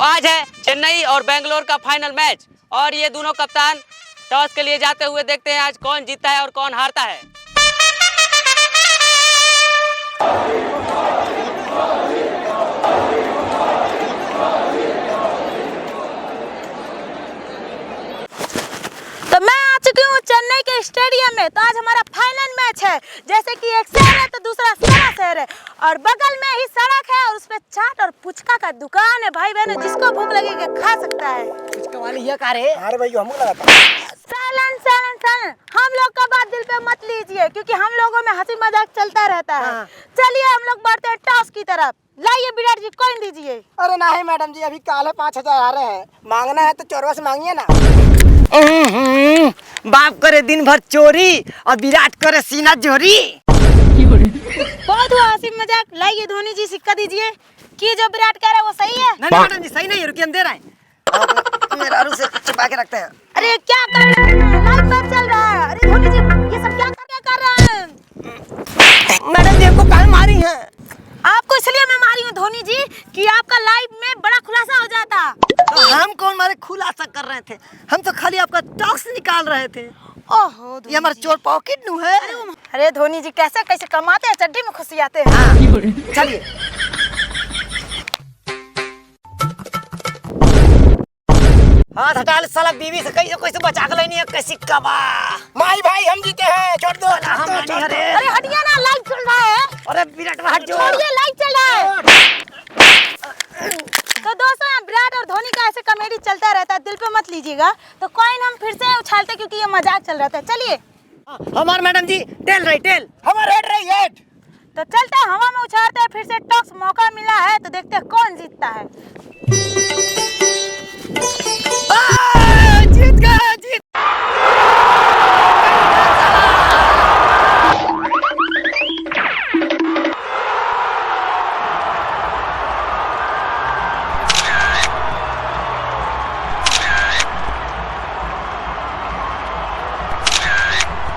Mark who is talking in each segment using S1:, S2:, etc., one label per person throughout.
S1: आज है चेन्नई और बेंगलोर का फाइनल मैच और ये दोनों कप्तान टॉस के लिए जाते हुए देखते हैं आज कौन जीतता है और कौन हारता है।
S2: तो मैं आ चुकी हूँ चेन्नई के स्टेडियम में। तो आज हमारा फाइनल मैच है। जैसे कि एक शहर है तो दूसरा सारा शहर है और बगल में ही सड़क है और उसपे चाट और पुचका का दुकान है। भाई बहनों, जिसको भूख लगेगी खा सकता है।
S3: पुचका वाली ये का रे?
S4: अरे भाई हमको लगा था।
S2: साइलेंट साइलेंट साइलेंट, हम लोग का बात दिल पे मत लीजिए क्योंकि हम लोगों में हंसी मजाक चलता रहता है। चलिए हम लोग बढ़ते हैं टॉस की तरफ। लाइए विराट जी, कॉइन दीजिए।
S4: अरे नहीं मैडम जी, अभी काले 5,000 आ रहे हैं। मांगना है तो चोरवा से मांगिए ना।
S3: बाप करे दिन भर चोरी और विराट करे सीना जोरी।
S2: बहुत हुआ हंसी मजाक। लाइए धोनी जी, सिक्का दीजिए कि जो विराट कह रहे हैं वो सही है।
S3: नहीं मैडम जी, सही नहीं है, रुकिए हम दे रहे हैं। मेरा आरू से छिपा के रखते हैं।
S2: अरे क्या कर रहे हैं? लाइव मैच चल रहा है। अरे धोनी जी, ये सब क्या कर रहे हैं?
S3: मैडम जी हमको काहे मारी है?
S2: आपको इसलिए मैं मारी हूँ धोनी जी कि आपका लाइव में बड़ा खुलासा हो जाता।
S3: तो हम कौन मारे खुलासा कर रहे थे? हम तो खाली आपका टॉक्स निकाल रहे थे।
S2: ओहो,
S3: ये हमारा चोर पॉकेट नु है।
S2: अरे धोनी जी कैसे कैसे कमाते हैं, चड्डी में खुशी आते हैं।
S3: हाँ, चलिए। हाथ हटा ले साला, बीवी से कैसे बचा के लेनी है कैसी कबा।
S4: माई भाई हम जीते हैं, छोड़ दो।
S3: हम नहीं हरे।
S2: अरे हटिया ना, लाइव चल रहा है।
S3: अरे विराट बाहर जो।
S2: छोड़िए, लाइव चल रहा है। तो दोस्तों, विराट और धोनी का ऐसे कॉमेडी चलता रहता है, दिल पे मत लीजिएगा। तो कॉइन हम फिर से उछालते क्योंकि ये मजाक चल रहा था। चलिए।
S3: हमार मैडम जी टेल रही टेल।
S4: हमारे हेड रही हेड।
S2: तो चलते हैं, हवा में उछालते हैं। फिर से टॉक्स मौका मिला है तो देखते हैं कौन जीतता है।
S3: जीत गया, जीत।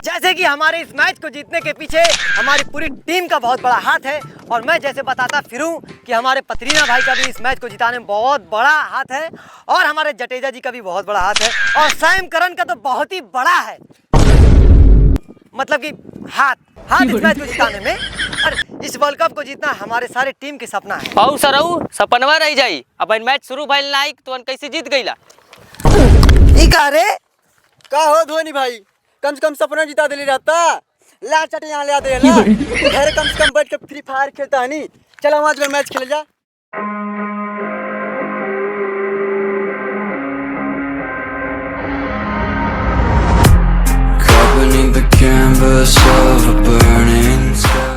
S3: जैसे कि हमारे इस मैच को जीतने के पीछे हमारी पूरी टीम का बहुत बड़ा हाथ है और मैं जैसे बताता फिरूं कि हमारे पथरीना भाई का भी इस मैच को जिताने में बहुत बड़ा हाथ है और हमारे जडेजा जी का भी बहुत बड़ा हाथ है और सैम करन का तो बहुत ही बड़ा है, मतलब कि हाथ इस मैच को जिताने में। और इस वर्ल्ड कप को जीतना हमारे सारे टीम की सपना है।
S1: औ सरऊ सपनवा रह जाई। अब मैच शुरू भइल नाई तो कैसे जीत गईला?
S3: ई का रे?
S4: का हो धोनी भाई, कम से कम सपना जिता दिली रहता। ला चट यहाँ ले आते ना, घर कम से कम बैठ के फ्री फायर खेलता है नहीं। चलो वहाँ मैच खेले जा।
S5: Beneath the canvas of a burning sky.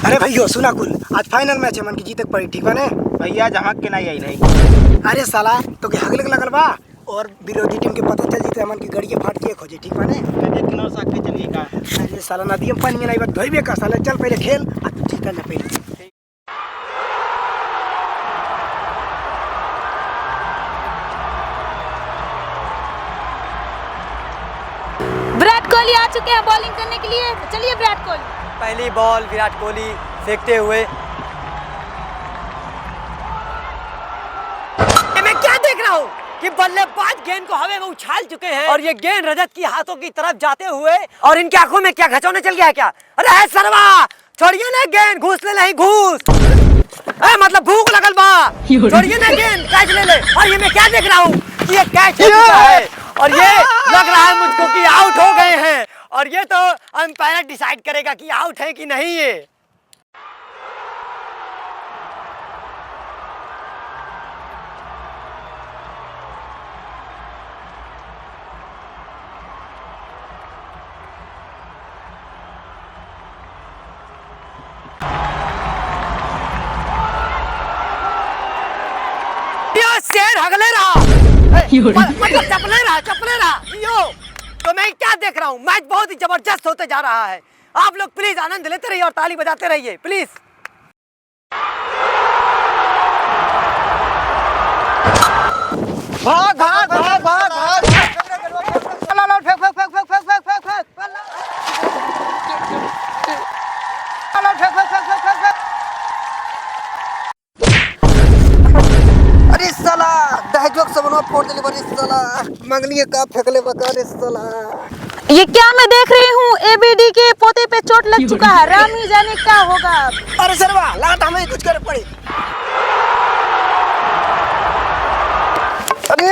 S4: अरे भैया सुना कुल, आज फाइनल मैच है, मन की जीतक पड़ी। ठीक बने
S6: भैया, जहाँ के नहीं आई नहीं।
S4: अरे साला तो के हगलक लगल बा और विरोधी टीम के पता चल जीते मन की गड़िए फाट के खोजे। ठीक बने
S6: नदी किनारे से आके चलिए का।
S4: अरे साला नदी में पानी में नहीं बात धोइबे का। साला चल पहले खेल आ तू जीता ना पहले।
S2: विराट कोहली आ चुके हैं बॉलिंग करने के लिए। चलिए विराट कोहली।
S3: पहली बॉल विराट कोहली फेंकते हुए। मैं क्या देख रहा हूँ कि बल्लेबाज गेंद को हवा में उछाल चुके हैं और ये गेंद रजत की हाथों की तरफ जाते हुए और इनकी आंखों में क्या घचौने चल गया है क्या? अरे है सरवा, छोड़िए ना गेंद, घूस ले नहीं घूस। मतलब भूख लगल बा, छोड़िए ना गेंद, कैच ले ले। और ये मैं क्या देख रहा हूँ कि ये कैच हो चुका है और ये लग रहा है मुझको कि आउट हो गए हैं और ये तो अंपायर डिसाइड करेगा कि आउट है कि नहीं है। शेर हगले रहा, मतलब चपले रहा यो। तो मैं क्या देख रहा हूँ, मैच बहुत ही जबरदस्त होते जा रहा है। आप लोग प्लीज आनंद लेते रहिए और ताली बजाते रहिए प्लीज।
S4: भाग भाग भाग भाग भाग। फेंक फेंक फेंक फेंक फेंक फेंक फेंक फेंक। सबनवा फोड़ देले बारी साला मंगली का फेंकले बका रे साला।
S2: ये क्या मैं देख रही हूँ, एबीडी के पोते पे चोट लग चुका है, राम ही जाने क्या होगा।
S4: अरे सरवा लगा हमें कुछ करे पड़ी। अरे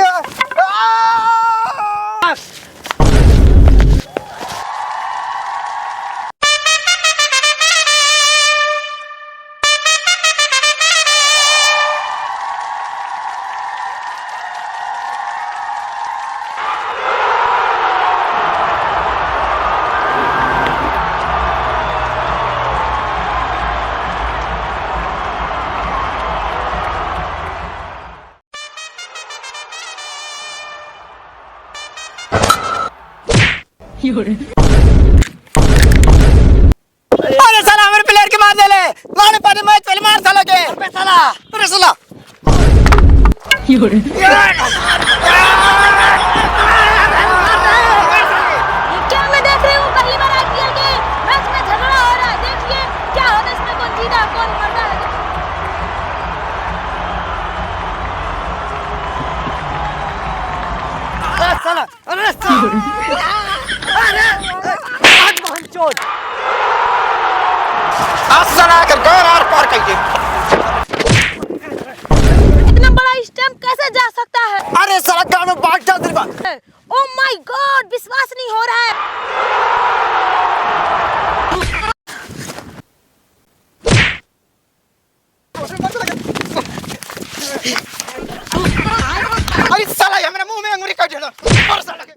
S4: अरे साला हमारे प्लेयर के मार देले लाने पानी मैच पहले मार साला के अबे साला अरे साला
S2: ये क्या मैं देख रही हूँ, पहली बार आईपीएल के मैच में झगड़ा हो रहा है। देखिए क्या होता है इसमें, कौन जीता कौन मरता है।
S3: अरे साला अरे साला अरे आज बहुत चोट
S4: साला कर गौर आर पार कइके।
S2: इतना बड़ा स्टंप कैसे जा सकता है।
S4: अरे साला कान में बात डाल दे बा।
S2: ओ माय गॉड, विश्वास नहीं हो रहा है।
S4: अरे साला ये मेरे मुंह में अंगूरी काट देला और साला के